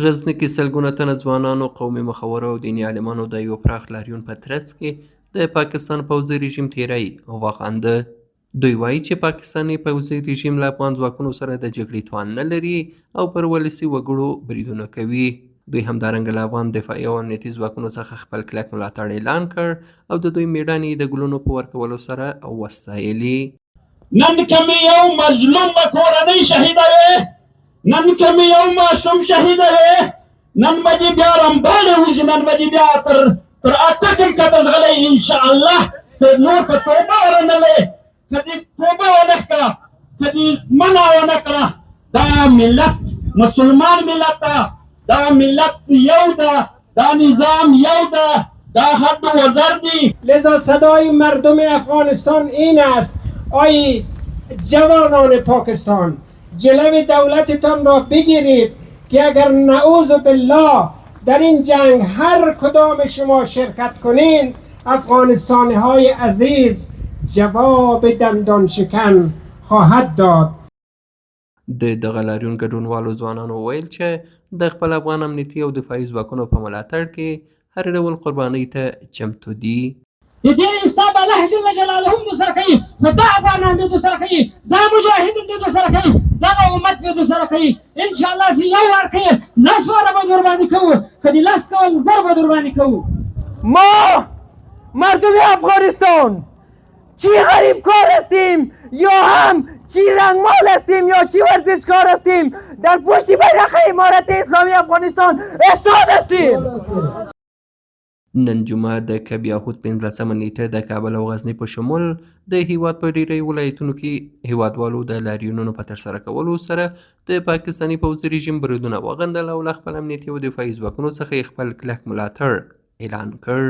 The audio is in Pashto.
غزني کې سلګونه تنه ځوانانو، قومي مخورو او دیني عالمانو د یو پراخ لاریون په ترڅ کې د پاکستان پوځي رژیم تیری وغانده. دوی وایي چې پاکستاني پوځي رژیم له افغان ځواکونو سره د جګړې توان نه لري او پر ولسي وګړو بریدونه کوي. دوی همدارنګه له افغان دفاعي او امنیتي ځواکونو څخه خپل کلک ملاتړ اعلان کړ او د دوی میړانې د ګلونو په ورکولو سره وستایلي. نن کمی یو مظلوم کورنۍ شهیدوي، نن کمی یو ماشوم شهیدوي، نن به دې بیا رمباړې وځي، نن به دې بیا تر اته کم کته ځغلی انشاءالله. که نور که توبه ورنلې، که دې توبه ونه کړه، که دې منع ونه کړه، دا ملت مسلمان ملت ده، دا ملت یو ده، دا نظام یو ده، دا حد و وزر دی. لذا صدای مردم افغانستان این است: ای جوانان پاکستان، جلوی دولتتان را بگیرید که اگر نعوذ بالله در این جنگ هر کدام شما شرکت کنین، افغانستانی های عزیز جواب دندان شکن خواهد داد. د دغه لاریون ګډونوالو ځوانانو ویل چې د خپل افغان امنیتي او دفاعي ځواکونو په ملاتړ کې هر ډول قربانۍ ته چمتو دي. د دې حساب الله جل جلاله هم دوسره کوي، خو دا افغانان به دوسره کوي، دا مجاهدین به دوسره کوي، دغه امت به دوسره کوي. انشاءالله چې یو وار کوي، لس واره به در باندې کوو، که دې لس کول زر به در باندې کوو. ما مردم افغانستان چی غریب کار هستیم یا هم چی رنگمال هستیم یا چی ورزشکار هستیم، در پشت بیرق امارت اسلامی افغانستان استاد هستیم. نن جمعه د کبیاهود 15 نیټه د کابل او غزني په شمول د هیواد په ډیری ولایتونو کې هیوادوالو د لاریونونو په ترسره کولو سره د پاکستاني پوځي رژیم بریدونه وغندل او له خپل امنیتي او دفاعي ځواکونو څخه خپل کلک ملاتړ اعلان کړ.